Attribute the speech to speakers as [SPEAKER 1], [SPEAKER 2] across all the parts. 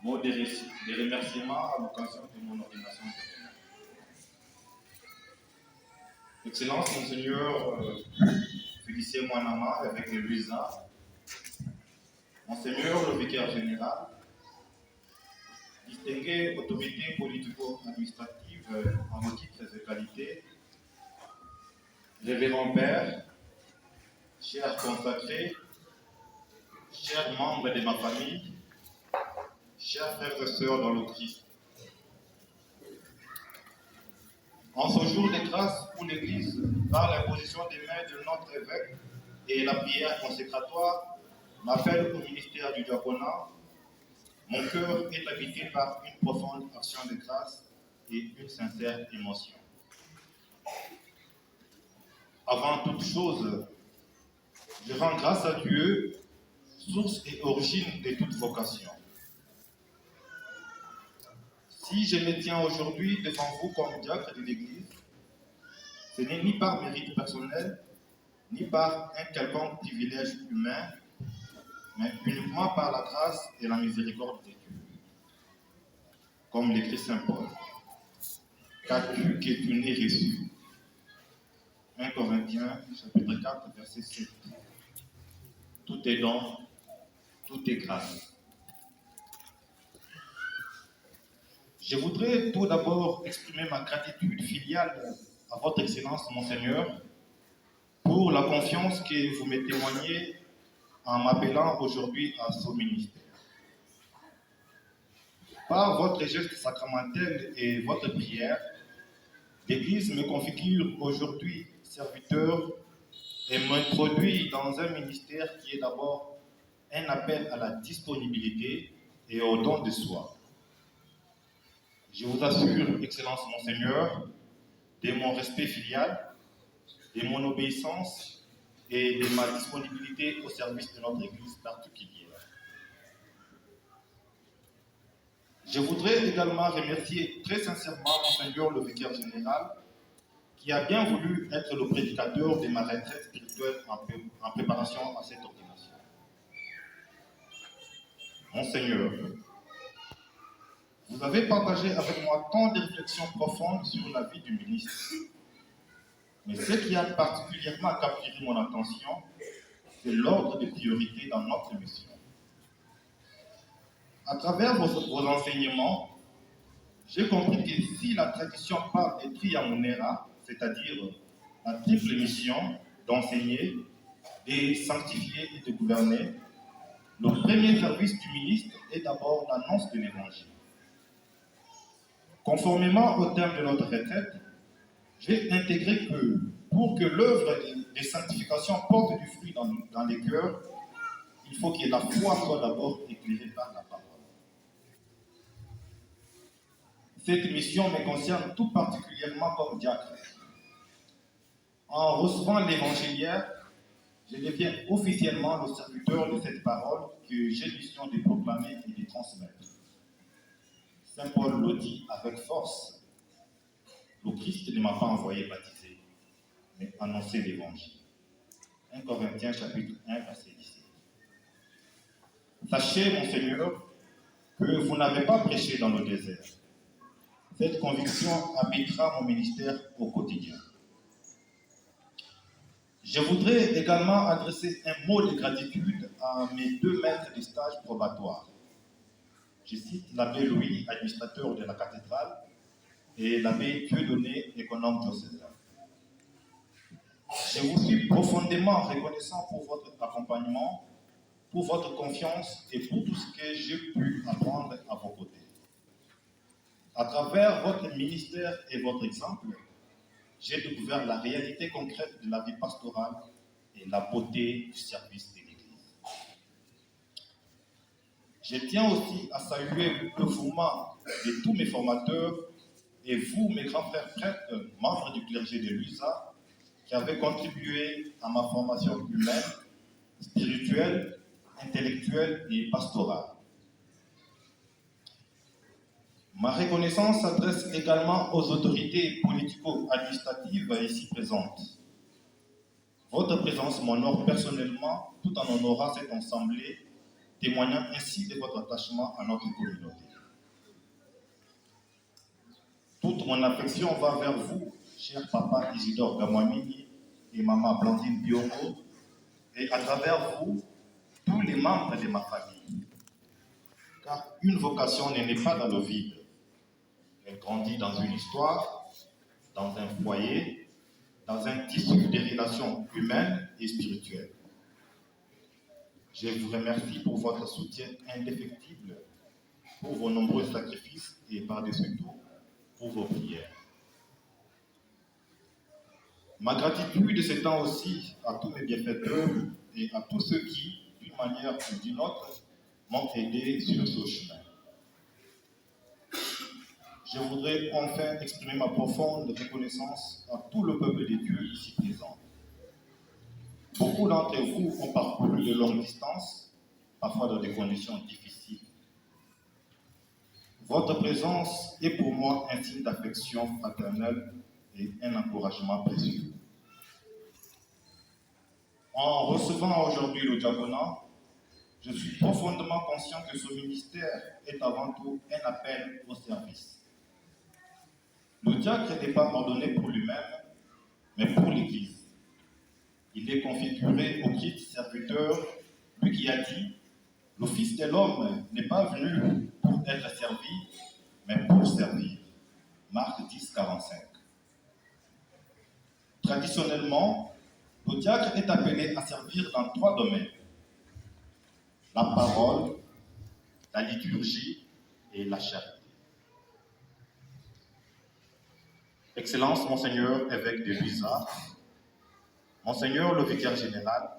[SPEAKER 1] Mot de remerciement à l'occasion de mon ordination. Excellence, Monseigneur Félicien Moinama, avec le Luisa, Monseigneur le vicaire général, distinguées autorités politico-administratives en vos titres et qualités, révérend Père, chers consacrés, chers membres de ma famille, chers frères et sœurs dans le Christ. En ce jour de grâce pour l'Église, par l'imposition des mains de notre évêque et la prière consécratoire, m'appelle au ministère du diaconat, mon cœur est habité par une profonde action de grâce et une sincère émotion. Avant toute chose, je rends grâce à Dieu, source et origine de toute vocation. Si je me tiens aujourd'hui devant vous comme diacre de l'Église, ce n'est ni par mérite personnel, ni par un quelconque privilège humain, mais uniquement par la grâce et la miséricorde de Dieu. Comme l'écrit Saint Paul, qu'as-tu que tu n'aies reçu? 1 Corinthiens, chapitre 4, verset 7. Tout est don, tout est grâce. Je voudrais tout d'abord exprimer ma gratitude filiale à votre Excellence, Monseigneur, pour la confiance que vous me témoignez en m'appelant aujourd'hui à ce ministère. Par votre geste sacramentel et votre prière, l'Église me configure aujourd'hui serviteur et m'introduit dans un ministère qui est d'abord un appel à la disponibilité et au don de soi. Je vous assure, Excellence Monseigneur, de mon respect filial, de mon obéissance et de ma disponibilité au service de notre Église particulière. Je voudrais également remercier très sincèrement Monseigneur le vicaire général qui a bien voulu être le prédicateur de ma retraite spirituelle en préparation à cette ordination. Monseigneur, vous avez partagé avec moi tant de réflexions profondes sur la vie du ministre. Mais ce qui a particulièrement capturé mon attention, c'est l'ordre des priorités dans notre mission. À travers vos enseignements, j'ai compris que si la tradition parle des triamunera, c'est-à-dire la triple mission d'enseigner, de sanctifier et de gouverner, le premier service du ministre est d'abord l'annonce de l'Évangile. Conformément au terme de notre retraite, j'ai intégré que pour que l'œuvre de sanctification porte du fruit dans les cœurs, il faut que la foi soit d'abord éclairée par la parole. Cette mission me concerne tout particulièrement comme diacre. En recevant l'évangéliaire, je deviens officiellement le serviteur de cette parole que j'ai mission de proclamer et de transmettre. Saint Paul le dit avec force. Le Christ ne m'a pas envoyé baptiser, mais annoncer l'évangile. 1 Corinthiens chapitre 1, verset 17. Sachez, Monseigneur, que vous n'avez pas prêché dans le désert. Cette conviction habitera mon ministère au quotidien. Je voudrais également adresser un mot de gratitude à mes deux maîtres de stage probatoires. Je cite l'abbé Louis, administrateur de la cathédrale, et l'abbé Dieudonné, économe diocésain. Je vous suis profondément reconnaissant pour votre accompagnement, pour votre confiance et pour tout ce que j'ai pu apprendre à vos côtés. À travers votre ministère et votre exemple, j'ai découvert la réalité concrète de la vie pastorale et la beauté du service de l'Église. Je tiens aussi à saluer le dévouement de tous mes formateurs et vous, mes grands frères prêtres, membres du clergé de l'USA, qui avez contribué à ma formation humaine, spirituelle, intellectuelle et pastorale. Ma reconnaissance s'adresse également aux autorités politico-administratives ici présentes. Votre présence m'honore personnellement tout en honorant cette assemblée témoignant ainsi de votre attachement à notre communauté. Toute mon affection va vers vous, cher papa Isidore Gamwamini et maman Blandine Biongo, et à travers vous, tous les membres de ma famille. Car une vocation n'est pas dans le vide. Elle grandit dans une histoire, dans un foyer, dans un tissu de relations humaines et spirituelles. Je vous remercie pour votre soutien indéfectible, pour vos nombreux sacrifices et par-dessus tout, pour vos prières. Ma gratitude s'étend aussi à tous mes bienfaiteurs et à tous ceux qui, d'une manière ou d'une autre, m'ont aidé sur ce chemin. Je voudrais enfin exprimer ma profonde reconnaissance à tout le peuple de Dieu ici présent. Beaucoup d'entre vous ont parcouru de longues distances, parfois dans des conditions difficiles. Votre présence est pour moi un signe d'affection fraternelle et un encouragement précieux. En recevant aujourd'hui le diaconat, je suis profondément conscient que ce ministère est avant tout un appel au service. Le diacre n'est pas ordonné pour lui-même, mais pour l'Église. Il est configuré au Christ serviteur, lui qui a dit « Le Fils de l'homme n'est pas venu pour être servi, mais pour servir ». Marc 10, 45. Traditionnellement, le diacre est appelé à servir dans 3 domaines: la parole, la liturgie et la charité. Excellence, Monseigneur évêque de Luisa, Monseigneur le vicaire général,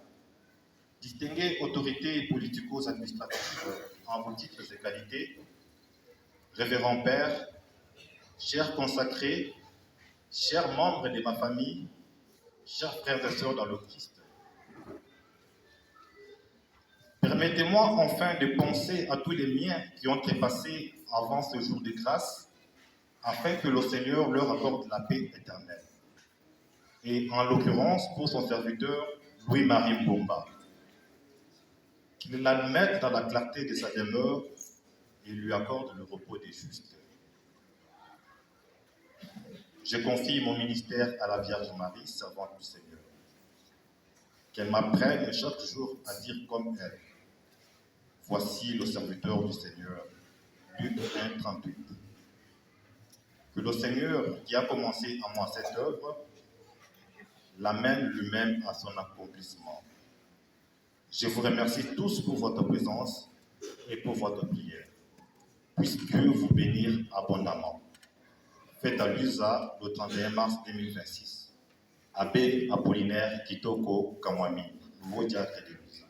[SPEAKER 1] distinguées autorités politico-administratives en vos titres et qualités, révérend Père, chers consacrés, chers membres de ma famille, chers frères et sœurs dans le Christ, permettez-moi enfin de penser à tous les miens qui ont trépassé avant ce jour de grâce, afin que le Seigneur leur accorde la paix éternelle. Et en l'occurrence, pour son serviteur, Louis-Marie Mbomba, qu'il l'admette dans la clarté de sa demeure et lui accorde le repos des justes. Je confie mon ministère à la Vierge Marie, servante du Seigneur. Qu'elle m'apprenne chaque jour à dire comme elle: voici le serviteur du Seigneur. Luc 1, 38. Que le Seigneur, qui a commencé en moi cette œuvre, l'amène lui-même à son accomplissement. Je vous remercie tous pour votre présence et pour votre prière. Puisse Dieu vous bénir abondamment. Faites à Lusa le 31 mars 2026. Abbé Apollinaire Kitoko Kamwami, nouveau diacre de Lusa.